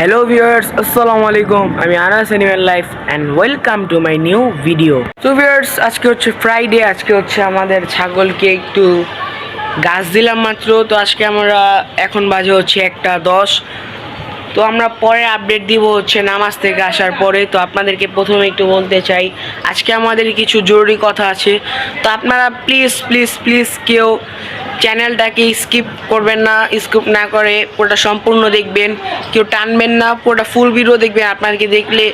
Hello viewers, Assalamualaikum. আমি Anas animal life and welcome to my new video. তো viewers, আজকে হচ্ছে ফ্রাইডে, আজকে হচ্ছে আমাদের ছাগলকে একটু ঘাস দিলাম মাত্র। তো আজকে আমরা এখন বাজে হচ্ছে 1:10। তো আমরা পরে আপডেট দিব হচ্ছে নামাজ থেকে আসার পরে। তো আপনাদেরকে প্রথমে একটু বলতে চাই, আজকে আমাদের কিছু জরুরি কথা আছে। তো আপনারা প্লিজ প্লিজ প্লিজ কেউ চ্যানেলটাকে স্কিপ করবেন না, স্কিপ না করে পুরোটা সম্পূর্ণ দেখবেন, কেউ টানবেন না, পুরোটা ফুল ভিডিও দেখবেন। আপনাদেরকে দেখলে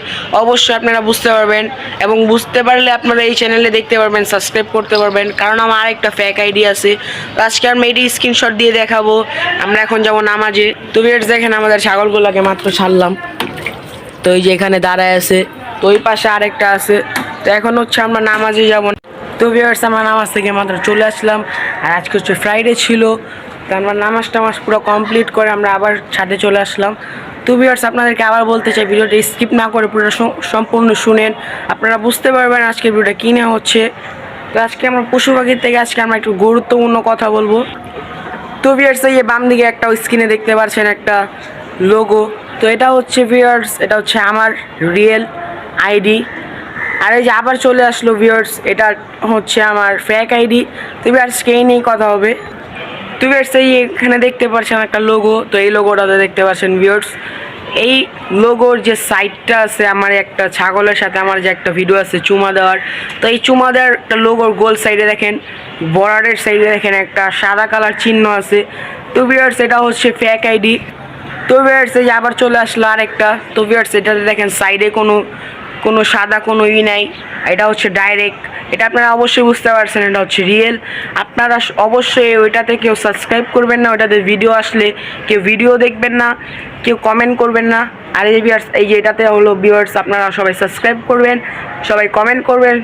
অবশ্যই আপনারা বুঝতে পারবেন, এবং বুঝতে পারলে আপনারা এই চ্যানেলে দেখতে পারবেন, সাবস্ক্রাইব করতে পারবেন। কারণ আমার আরেকটা ফেক আইডি আছে। তো আজকে আমরা এটি স্ক্রিনশট দিয়ে দেখাবো। আমরা এখন যাবো নামাজে। তো ভিউয়ার্স দেখেন, আমাদের ছাগলগুলোকে মাত্র ছাড়লাম। তো এই যে এখানে দাঁড়ায় আছে, তো ওই পাশে আরেকটা আছে। তো এখন হচ্ছে আমরা নামাজে যাব। তো ভিউয়ার্স, আমরা নামাজ থেকে মাত্র চলে আসলাম, আর আজকে হচ্ছে ফ্রাইডে ছিল। তো আমরা নামাজ টামাজ পুরো কমপ্লিট করে আমরা আবার ছাদে চলে আসলাম। তো ভিউয়ার্স, আপনাদেরকে আবার বলতে চাই, ভিডিওটা স্কিপ না করে পুরো সম্পূর্ণ শুনেন, আপনারা বুঝতে পারবেন আজকের ভিডিওটা কী নেওয়া হচ্ছে। তো আজকে আমরা পশু পাখির থেকে আজকে আমরা একটু গুরুত্বপূর্ণ কথা বলবো। তো ভিউয়ার্স, এই বাম দিকে একটা স্ক্রিনে দেখতে পাচ্ছেন একটা লোগো। তো এটা হচ্ছে ভিউয়ার্স, এটা হচ্ছে আমার রিয়েল আইডি। আর এই যে আবার চলে আসলো ভিউয়ার্স, এটা হচ্ছে আমার ফেক আইডি। তো ভিউয়ার্স, এই নিয়েই কথা হবে। তো ভিউয়ার্স, এই এখানে দেখতে পাচ্ছেন একটা লোগো। তো এই লোগোটাতে দেখতে পাচ্ছেন ভিউয়ার্স, এই লোগোর যে সাইডটা আছে, আমার একটা ছাগলের সাথে আমার যে একটা ভিডিও আছে চুমা দেওয়ার। তো এই চুমা দেওয়ার একটা লোগোর গোল সাইডে দেখেন, বর্ডারের সাইডে দেখেন একটা সাদা কালার চিহ্ন আছে। তো ভিউয়ার্স, এটা হচ্ছে ফেক আইডি। তো ভিউয়ার্স, এই আবার চলে আসলো আরেকটা। তো ভিউয়ার্স, এটাতে দেখেন সাইডে কোনো সাদা কোনো নাই, এটা হচ্ছে ডাইরেক্ট। এটা আপনারা অবশ্যই বুঝতে পারছেন, এটা হচ্ছে রিয়েল। আপনারা অবশ্যই ওইটাতে কেউ সাবস্ক্রাইব করবেন না, ওইটাতে ভিডিও আসলে কেউ ভিডিও দেখবেন না, কেউ কমেন্ট করবেন না। আর এই ভিউয়ার্স, এই যে এটাতে হলো ভিউয়ার্স, আপনারা সবাই সাবস্ক্রাইব করবেন, সবাই কমেন্ট করবেন,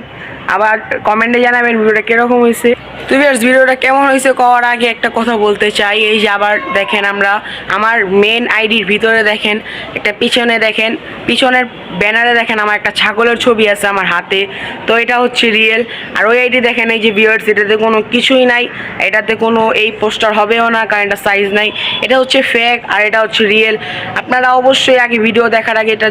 আবার কমেন্টে জানাবেন ভিডিওটা কীরকম হয়েছে। তো ভিউয়ার্স, ভিডিওটা কেমন হয়েছে করার আগে একটা কথা বলতে চাই। এই যে আবার দেখেন, আমরা আমার মেন আইডির ভিতরে দেখেন একটা পিছনে দেখেন, পিছনের ব্যানারে দেখেন আমার একটা ছাগলের ছবি আছে আমার হাতে। তো এটা হচ্ছে রিয়েল। আর ওই আইডি দেখেন, এই যে ভিউয়ার্স, এটাতে কোনো কিছুই নাই, এটাতে কোনো এই পোস্টার হবেও না, কারণ এটা সাইজ নাই। এটা হচ্ছে ফেক আর এটা হচ্ছে রিয়েল। আপনারা অবশ্যই আগে ভিডিও দেখার আগে এটা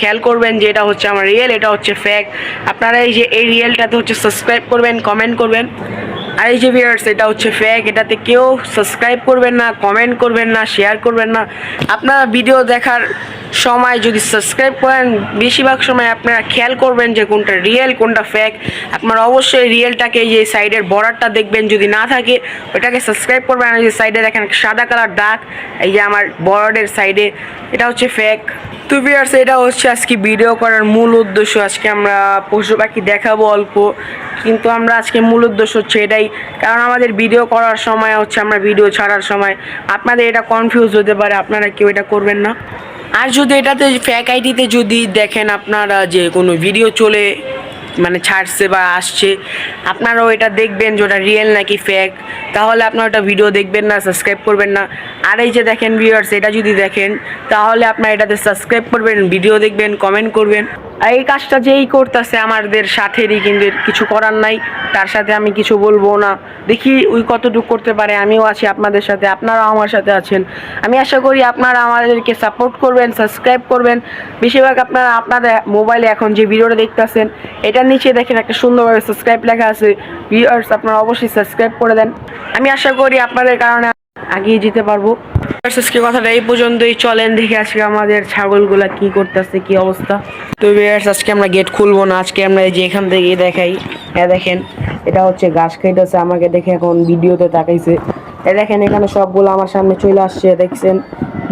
খেয়াল করবেন যে এটা হচ্ছে আমার রিয়েল, এটা হচ্ছে ফেক। আপনারা এই যে এই রিয়েলটাতে হচ্ছে সাবস্ক্রাইব করবেন, কমেন্ট করবেন। আর এই যে ভিউয়ার্স, এটা হচ্ছে ফেক, এটাতে কেউ সাবস্ক্রাইব করবেন না, কমেন্ট করবেন না, শেয়ার করবেন না। আপনারা ভিডিও দেখার সময় যদি সাবস্ক্রাইব করেন, বেশিরভাগ সময় আপনারা খেয়াল করবেন যে কোনটা রিয়েল কোনটা ফেক। আপনারা অবশ্যই রিয়েলটাকে, এই যে সাইডের বর্ডারটা দেখবেন, যদি না থাকে ওইটাকে সাবস্ক্রাইব করবেন। আর এই যে সাইডে দেখেন সাদা কালার দাগ, এই যে আমার বর্ডারের সাইডে, এটা হচ্ছে ফেক। তো ভিউয়ার্স, এটা হচ্ছে আজকে ভিডিও করার মূল উদ্দেশ্য। আজকে আমরা পশু পাখি দেখাবো অল্প, কিন্তু আমরা আজকে মূল উদ্দেশ্য হচ্ছে এটাই। কারণ আমাদের ভিডিও করার সময় হচ্ছে, আমরা ভিডিও ছাড়ার সময় আপনাদের এটা কনফিউজ হতে পারে, আপনারা কেউ এটা করবেন না। আর যদি এটাতে ফেক আইডিতে যদি দেখেন আপনারা যে কোনো ভিডিও চলে ছাড়ছে বা আসছে, আপনারাও এটা দেখবেন যে ওটা রিয়েল নাকি ফেক। তাহলে আপনারা ওটা ভিডিও দেখবেন না, সাবস্ক্রাইব করবেন না। আর এই যে দেখেন ভিউয়ার্স, এটা যদি দেখেন তাহলে আপনারা এটাতে সাবস্ক্রাইব করবেন, ভিডিও দেখবেন, কমেন্ট করবেন। আর এই কাজটা যেই করতেছে আমাদের সাথেরই, কিন্তু কিছু করার নাই, তার সাথে আমি কিছু বলবো না। দেখি ওই কতটুকু করতে পারে। আমিও আছি আপনাদের সাথে, আপনারাও আমার সাথে আছেন। আমি আশা করি আপনারা আমাদেরকে সাপোর্ট করবেন, সাবস্ক্রাইব করবেন। বেশিরভাগ আপনারা আপনাদের মোবাইলে এখন যে ভিডিওটা দেখতেছেন, এটার নিচে দেখেন একটা সুন্দরভাবে সাবস্ক্রাইব লেখা আছে। ভিউয়ার্স, আপনারা অবশ্যই সাবস্ক্রাইব করে দেন। আমি আশা করি আপনাদের কারণে আগিয়ে যেতে পারবো। আজকে কথাটা এই পর্যন্তই। চলেন দেখে আজকে আমাদের ছাগলগুলা কি করতেছে, কি অবস্থা। তো ভিউয়ার্স, আজকে আমরা গেট খুলবো না, আজকে আমরা এই যে এখান থেকে দেখাই। হ্যাঁ দেখেন, এটা হচ্ছে ঘাস খাইতেছে, আমাকে দেখে এখন ভিডিওতে তাকাইছে। দেখেন এখানে সবগুলো আমার সামনে চলে আসছে, দেখছেন,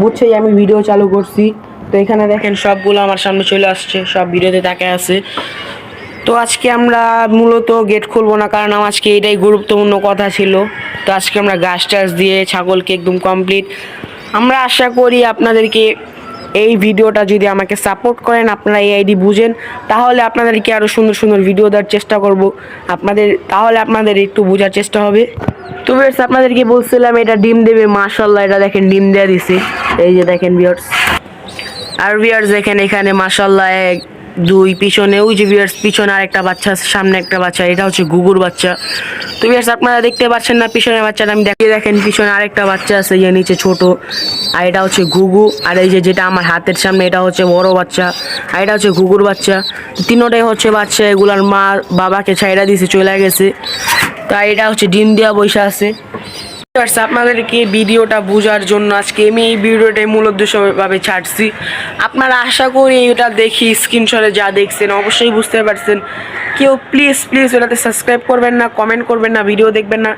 বুঝছেই আমি ভিডিও চালু করছি। তো এখানে দেখেন সবগুলো আমার সামনে চলে আসছে, সব ভিডিওতে তাকায় আছে। তো আজকে আমরা মূলত গেট খুলবো না, কারণ আজকে এটাই গুরুত্বপূর্ণ কথা ছিল। তো আজকে আমরা ঘাস টাস দিয়ে ছাগলকে একদম কমপ্লিট। আমরা আশা করি আপনাদেরকে এই ভিডিওটা যদি আমাকে সাপোর্ট করেন, আপনারা এই আইডি বুঝেন, তাহলে আপনাদেরকে আরও সুন্দর সুন্দর ভিডিও দেওয়ার চেষ্টা করব তাহলে আপনাদের একটু বোঝার চেষ্টা হবে। তো ভিউয়ার্স, আপনাদেরকে বলছিলাম এটা ডিম দেবে, মাশাআল্লাহ এটা দেখেন ডিম দেওয়া দিছে। এই যে দেখেন ভিউয়ার্স, আর ভিউয়ার্স দেখেন এখানে মাশাআল্লাহ দুই, পিছনে ওই যে ভিউয়ার্স, পিছনে আরেকটা বাচ্চা, সামনে একটা বাচ্চা, এটা হচ্ছে গুগুর বাচ্চা। তো ভিউয়ার্স আপনারা দেখতে পাচ্ছেন না পিছনের বাচ্চাটা, আমি দেখেন পিছনে আরেকটা বাচ্চা আছে, ইয়ে নিচে ছোট, আর এটা হচ্ছে ঘুঘু, আর এই যে যেটা আমার হাতের সামনে এটা হচ্ছে বড় বাচ্চা, আর এটা হচ্ছে ঘুঘুর বাচ্চা। তিনোটাই হচ্ছে বাচ্চা, এগুলার মা বাবাকে ছাইড়া দিয়েছে, চলে গেছে। তা এটা হচ্ছে ডিম দেওয়া বৈশা আছে। আপনাদেরকে ভিডিওটা বোঝার জন্য আজকে আমি এই ভিডিওটাই মূল উদ্দেশ্যভাবে ছাড়ছি। আপনারা আশা করি এটা দেখি স্ক্রিনশটে যা দেখছেন অবশ্যই বুঝতে পারছেন। কেউ প্লিজ ওটাতে সাবস্ক্রাইব করবেন না, কমেন্ট করবেন না, ভিডিও দেখবেন না।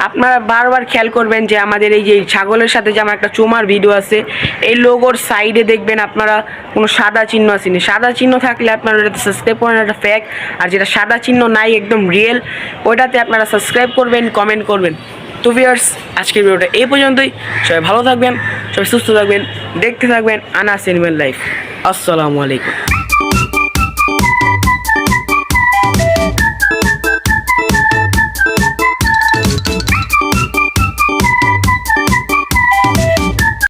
আপনারা বারবার খেয়াল করবেন যে আমাদের এই যে ছাগলের সাথে যে আমার একটা চুমার ভিডিও আছে, এই লোগোর সাইডে দেখবেন আপনারা কোনো সাদা চিহ্ন আসেনি। সাদা চিহ্ন থাকলে আপনারা ওটাতে সাবস্ক্রাইব করবেন, এটা ফেক। আর যেটা সাদা চিহ্ন নাই, একদম রিয়েল, ওইটাতে আপনারা সাবস্ক্রাইব করবেন, কমেন্ট করবেন। তো ভিউয়ার্স আজকের ভিডিওটা এই পর্যন্তই। সবাই ভালো থাকবেন, সবাই সুস্থ থাকবেন, দেখতে থাকবেন আনাস এনিম্যাল লাইফ। আসসালামু আলাইকুম।